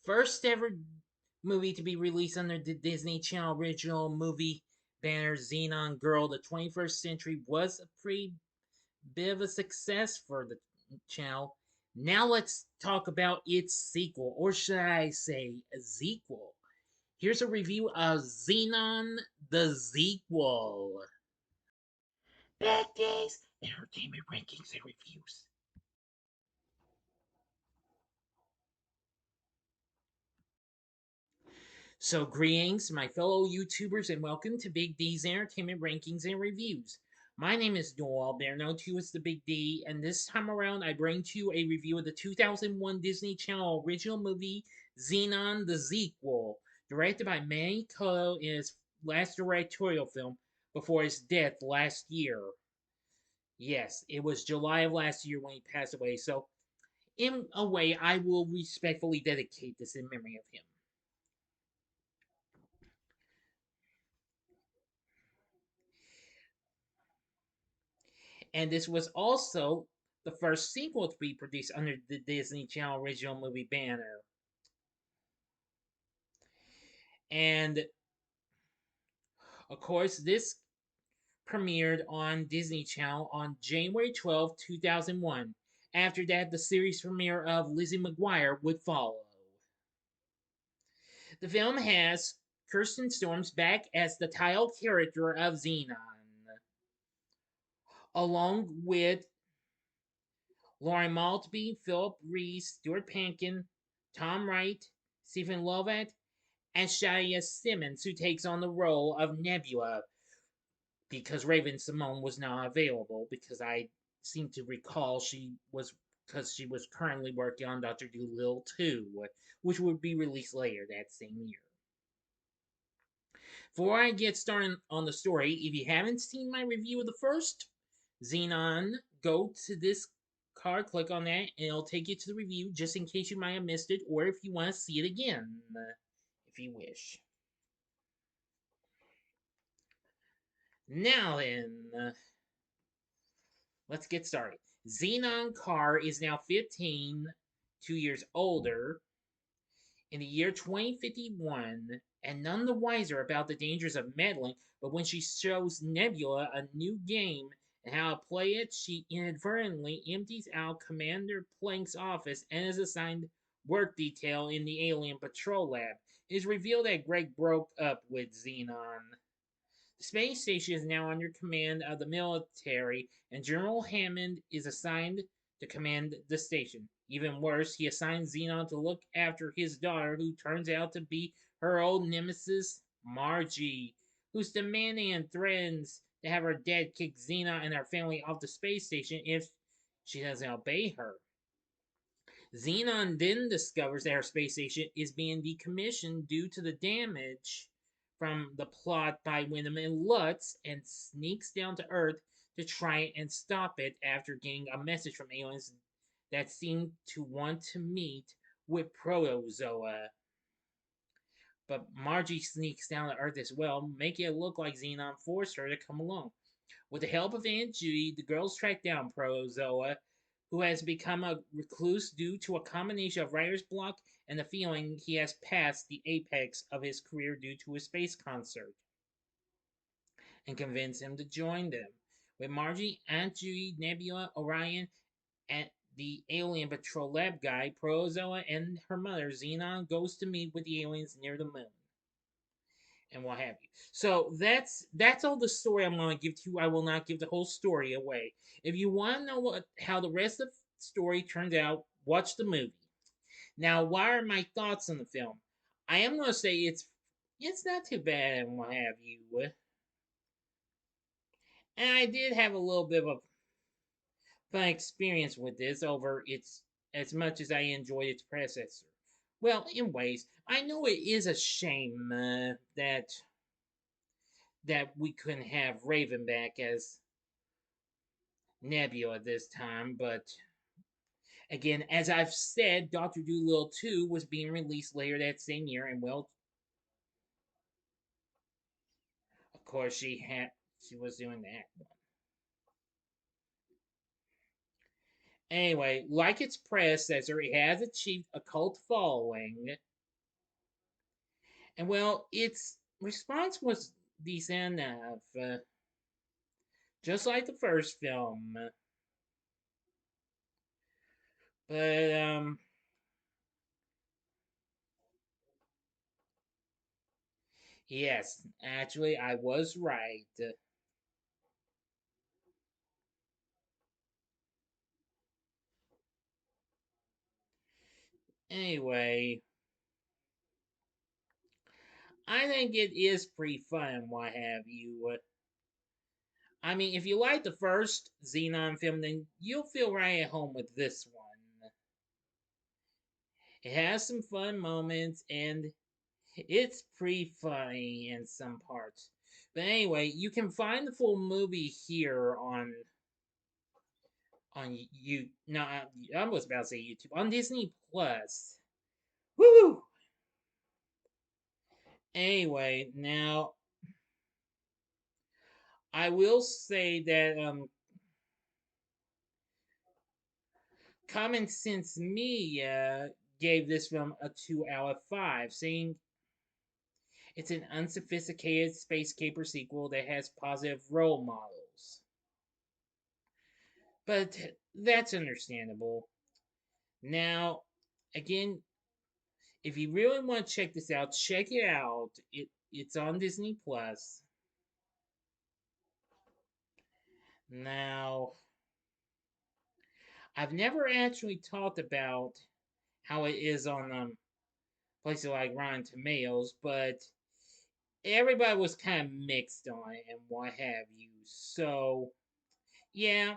First ever movie to be released under the Disney Channel original movie banner, Zenon Girl. The 21st Century was a pretty bit of a success for the channel. Now let's talk about its sequel, or should I say a Zequel. Here's a review of Zenon the Zequel. Bad Days Entertainment Rankings and Reviews. So, greetings, my fellow YouTubers, and welcome to Big D's Entertainment Rankings and Reviews. My name is Noel, better known to you as the Big D, and this time around I bring to you a review of the 2001 Disney Channel original movie Zenon the Zequel, directed by Manny Coto in his last directorial film before his death last year. Yes, it was July of last year when he passed away, so in a way I will respectfully dedicate this in memory of him. And this was also the first sequel to be produced under the Disney Channel original movie banner. And of course, this premiered on Disney Channel on January 12, 2001. After that, the series premiere of Lizzie McGuire would follow. The film has Kirsten Storms back as the title character of Zenon, along with Lauren Maltby, Phillip, Rhys, Stuart Pankin, Tom Wright, Stephen Lovett, and Shadia Simmons, who takes on the role of Nebula because Raven Simone was not available. Because I seem to recall she was currently working on Doctor Dolittle 2, which would be released later that same year. Before I get started on the story, if you haven't seen my review of the first Zenon, go to this card, click on that, and it'll take you to the review just in case you might have missed it, or if you want to see it again, if you wish. Now then, let's get started. Zenon Carr is now 15, 2 years older, in the year 2051, and none the wiser about the dangers of meddling, but when she shows Nebula a new game and how to play it, she inadvertently empties out Commander Plank's office and is assigned work detail in the alien patrol lab. It is revealed that Greg broke up with Zenon. The space station is now under command of the military, and General Hammond is assigned to command the station. Even worse, he assigns Zenon to look after his daughter, who turns out to be her old nemesis, Margie, who's demanding and threatens to have her dad kick Zenon and her family off the space station if she doesn't obey her. Zenon then discovers that her space station is being decommissioned due to the damage from the plot by Wyndham and Lutz and sneaks down to Earth to try and stop it after getting a message from aliens that seem to want to meet with Protozoa. But Margie sneaks down to Earth as well, making it look like Zenon forced her to come along. With the help of Aunt Judy, the girls track down Protozoa, who has become a recluse due to a combination of writer's block and the feeling he has passed the apex of his career due to his space concert, and convince him to join them. With Margie, Aunt Judy, Nebula, Orion, and the alien patrol lab guy, Protozoa, and her mother, Zenon, goes to meet with the aliens near the moon, and what have you. So that's all the story I'm going to give to you. I will not give the whole story away. If you want to know how the rest of the story turns out, watch the movie. Now, what are my thoughts on the film? I am going to say it's not too bad and what have you. And I did have a little bit of a fun experience with this over its as much as I enjoyed its predecessor. Well, in ways, I know it is a shame that we couldn't have Raven back as Nebula this time, but again, as I've said, Doctor Dolittle 2 was being released later that same year, and well, of course she was doing that one. Anyway, like its predecessor, it has achieved a cult following, And well, its response was decent enough, just like the first film. But yes, actually, I was right. Anyway, I think it is pretty fun, what have you. I mean, if you like the first Zenon film, then you'll feel right at home with this one. It has some fun moments, and it's pretty funny in some parts. But anyway, you can find the full movie here on you. No, I was about to say YouTube on Disney Plus. Woo! Anyway, now I will say that Common Sense Media gave this film a 2 out of 5, saying it's an unsophisticated space caper sequel that has positive role models. But that's understandable. Now, again, if you really want to check this out, check it out. It's on Disney Plus. Now, I've never actually talked about how it is on places like Rotten Tomatoes, but everybody was kind of mixed on it and what have you. So, yeah,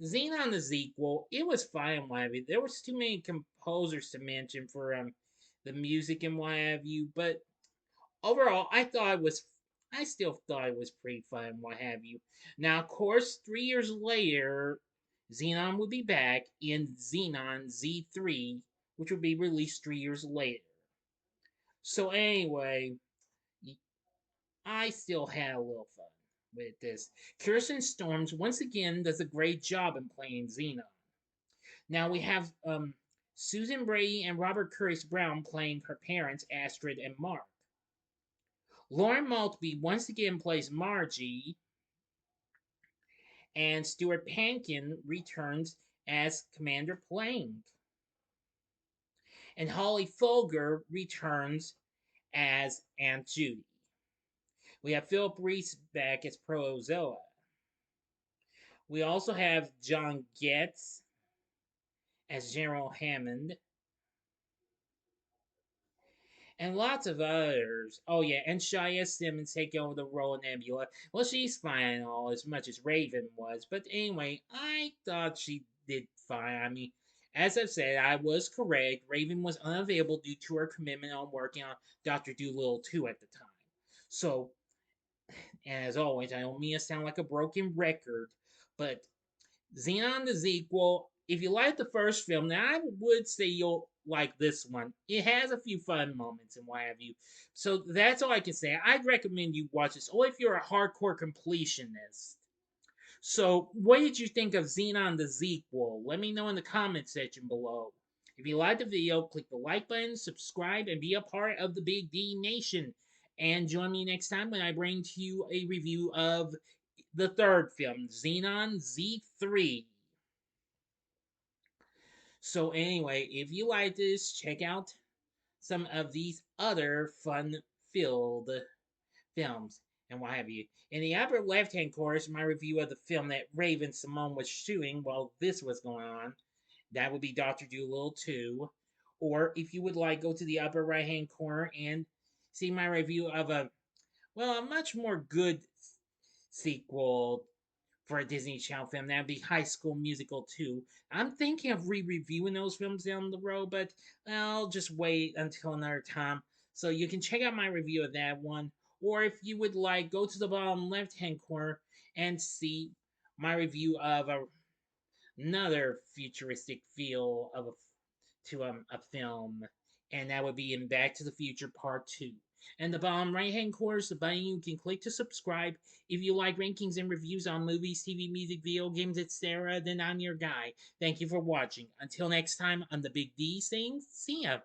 Xenon the sequel, it was fine, what have you. There was too many composers to mention for the music and what have you, but overall, I still thought it was pretty fun, what have you. Now, of course, 3 years later, Xenon would be back in Xenon Z3, which would be released 3 years later. So anyway, I still had a little fun with this. Kirsten Storms once again does a great job in playing Xenon. Now we have Susan Brady and Robert Curtis Brown playing her parents, Astrid and Mark. Lauren Maltby once again plays Margie, and Stuart Pankin returns as Commander Plank. And Holly Fulger returns as Aunt Judy. We have Phillip Rhys back as Prozoa. We also have John Getz as General Hammond, and lots of others. Oh yeah, and Shadia Simmons taking over the role of Nebula. Well, she's fine and all, as much as Raven was, but anyway, I thought she did fine. I mean, as I've said, I was correct. Raven was unavailable due to her commitment on working on Doctor Dolittle 2 at the time. So, and as always, I don't mean to sound like a broken record, but Xenon the sequel, if you like the first film, then I would say you'll like this one. It has a few fun moments and what have you. So that's all I can say. I'd recommend you watch this, or if you're a hardcore completionist. So, what did you think of Xenon the sequel? Let me know in the comment section below. If you liked the video, click the like button, subscribe, and be a part of the Big D Nation. And join me next time when I bring to you a review of the third film, Zenon Z3. So, anyway, if you like this, check out some of these other fun filled films and what have you. In the upper left hand corner is my review of the film that Raven Simone was shooting while this was going on. That would be Dr. Dolittle 2. Or if you would like, go to the upper right hand corner and see my review of a much more good sequel for a Disney Channel film. That would be High School Musical 2. I'm thinking of re-reviewing those films down the road, but I'll just wait until another time. So you can check out my review of that one. Or if you would like, go to the bottom left-hand corner and see my review of another futuristic feel of a film, and that would be in Back to the Future Part 2. And the bottom right hand corner is the button you can click to subscribe. If you like rankings and reviews on movies, TV, music, video games, etc., then I'm your guy. Thank you for watching. Until next time, I'm the Big D saying, see ya.